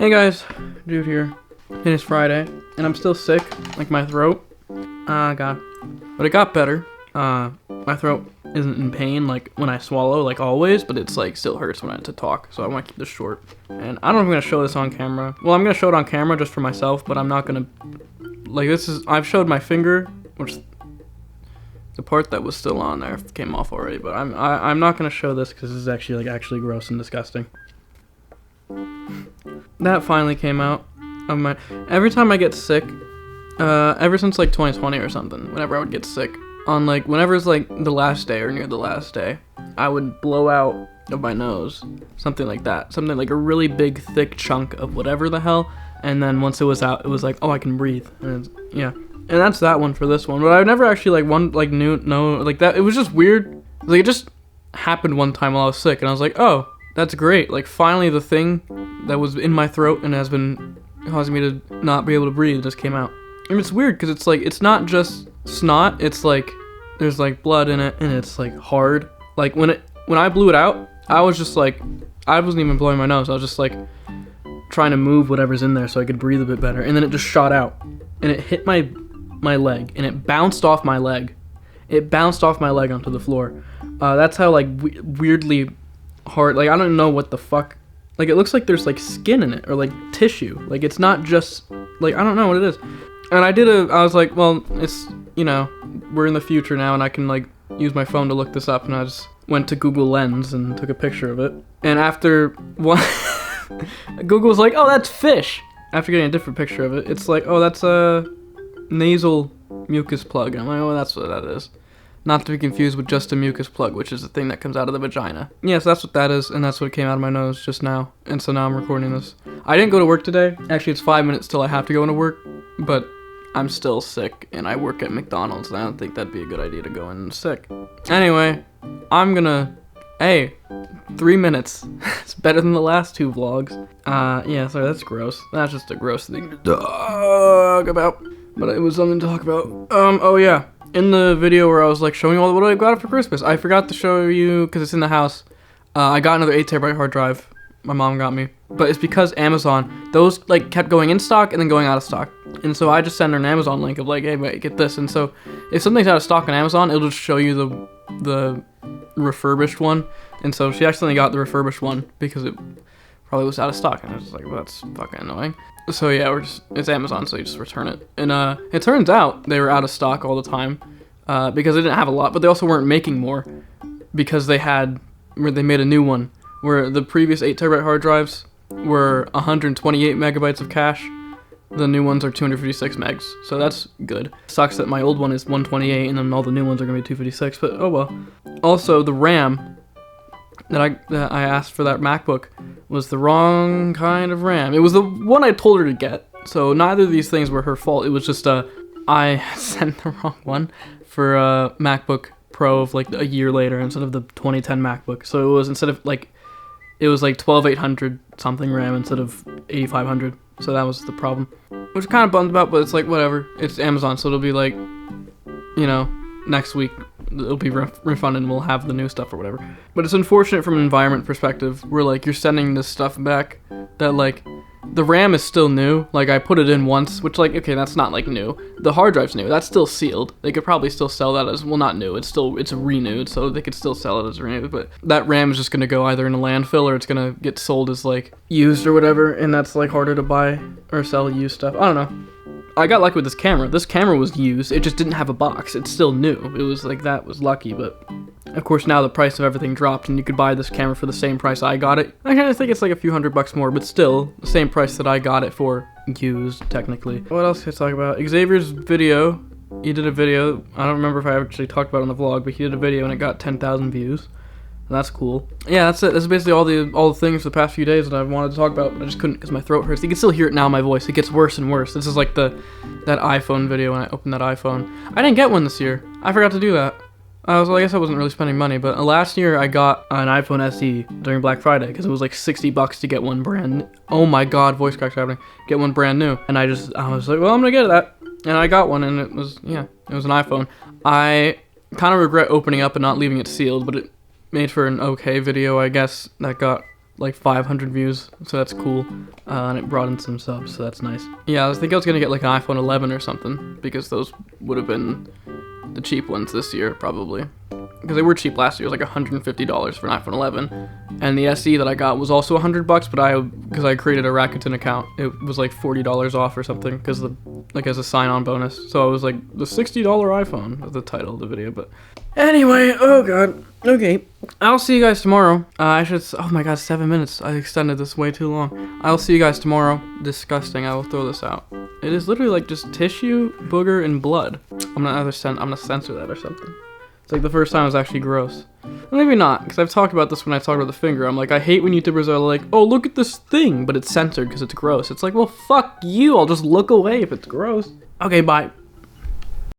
Hey guys, Jude here. It is Friday, and I'm still sick, like my throat. God. But it got better. My throat isn't in pain, like when I swallow, like always, but it's like still hurts when I have to talk, so I want to keep this short. And I don't know if I'm gonna show this on camera. Well, I'm gonna show it on camera just for myself, but I'm not gonna, like I've showed my finger, which the part that was still on there came off already, but I'm not gonna show this because this is actually gross and disgusting. That finally came out of my. Every time I get sick, ever since like 2020 or something, whenever I would get sick, on like whenever it's like the last day or near the last day, I would blow out of my nose, something like that, something like a really big thick chunk of whatever the hell, and then once it was out, it was like, oh, I can breathe, and yeah, and that's that one for this one. But I never actually like that. It was just weird. Like it just happened one time while I was sick, and I was like, oh, that's great. Like finally the thing that was in my throat and has been causing me to not be able to breathe just came out. And it's weird because it's like, it's not just snot, it's like there's like blood in it and it's like hard. Like when I blew it out, I was just like, I wasn't even blowing my nose. I was just like trying to move whatever's in there so I could breathe a bit better. And then it just shot out and it hit my leg and it bounced off my leg. It bounced off my leg onto the floor. That's how like weirdly hard, like I don't know what the fuck, like it looks like there's like skin in it or like tissue, like it's not just like, I don't know what it is. And I was like, well, it's, you know, we're in the future now and I can like use my phone to look this up, and I just went to Google Lens and took a picture of it. And after one Google's like, oh, that's fish. After getting a different picture of it, it's like, oh, that's a nasal mucus plug. And I'm like, oh, that's what that is. Not to be confused with just a mucus plug, which is the thing that comes out of the vagina. Yes, that's what that is, and that's what came out of my nose just now. And so now I'm recording this. I didn't go to work today. Actually, it's 5 minutes till I have to go into work, but I'm still sick, and I work at McDonald's, and I don't think that'd be a good idea to go in sick. Anyway, I'm gonna... Hey, 3 minutes. It's better than the last 2 vlogs. Yeah, sorry, that's gross. That's just a gross thing to talk about. But it was something to talk about. Oh yeah. In the video where I was like showing all what I got for Christmas, I forgot to show you because it's in the house. I got another 8TB hard drive. My mom got me, but it's because Amazon, those like kept going in stock and then going out of stock, and so I just send her an Amazon link of like, hey, wait, get this. And so if something's out of stock on Amazon, it'll just show you the refurbished one. And so she accidentally got the refurbished one because it probably was out of stock, and I was just like, well, that's fucking annoying. So yeah, it's Amazon, so you just return it. And it turns out they were out of stock all the time because they didn't have a lot, but they also weren't making more because they made a new one where the previous 8TB hard drives were 128 megabytes of cache. The new ones are 256 megs, so that's good. Sucks that my old one is 128 and then all the new ones are gonna be 256, but oh well. Also, the RAM that I asked for that MacBook was the wrong kind of RAM. It was the one I told her to get, so neither of these things were her fault. It was just I sent the wrong one for a MacBook Pro of like a year later instead of the 2010 MacBook. So it was it was like 12800 something RAM instead of 8500. So that was the problem, which I'm kind of bummed about, but it's like whatever. It's Amazon, so it'll be like, you know, next week it'll be refunded and we'll have the new stuff or whatever. But it's unfortunate from an environment perspective where like you're sending this stuff back that like the RAM is still new. Like I put it in once, which like, okay, that's not like new. The hard drive's new, that's still sealed. They could probably still sell that as, well, not new, it's renewed, so they could still sell it as renewed, but that RAM is just gonna go either in a landfill or it's gonna get sold as like used or whatever, and that's like harder to buy or sell used stuff. I don't know. I got lucky with this camera. This camera was used, it just didn't have a box. It's still new. It was like, that was lucky, but of course now the price of everything dropped and you could buy this camera for the same price I got it. I kind of think it's like a few $100 more, but still the same price that I got it for used, technically. What else can I talk about? Xavier's video, he did a video. I don't remember if I actually talked about it on the vlog, but he did a video and it got 10,000 views. That's cool. Yeah, that's it. That's basically all the things for the past few days that I wanted to talk about, but I just couldn't because my throat hurts. You can still hear it now in my voice. It gets worse and worse. This is like that iPhone video when I opened that iPhone. I didn't get one this year. I forgot to do that. I guess I wasn't really spending money, but last year I got an iPhone SE during Black Friday because it was like $60 to get one brand. Oh my god, voice crack's happening. Get one brand new, and I was like, well, I'm gonna get that, and I got one, and it was an iPhone. I kind of regret opening up and not leaving it sealed, but it made for an okay video, I guess, that got like 500 views, so that's cool. And it brought in some subs, so that's nice. Yeah, I think I was gonna get like an iPhone 11 or something, because those would have been the cheap ones this year, probably. Because they were cheap last year. It was like $150 for an iPhone 11. And the SE that I got was also $100, but because I created a Rakuten account, it was like $40 off or something, because like as a sign-on bonus. So I was like, the $60 iPhone was the title of the video, but anyway, oh god. Okay, I'll see you guys tomorrow. Oh my god, 7 minutes. I extended this way too long. I'll see you guys tomorrow. Disgusting, I will throw this out. It is literally like just tissue, booger, and blood. I'm gonna censor that or something. It's like the first time it was actually gross. Maybe not, because I've talked about this when I talked about the finger. I'm like, I hate when YouTubers are like, oh, look at this thing, but it's censored because it's gross. It's like, well, fuck you. I'll just look away if it's gross. Okay, bye.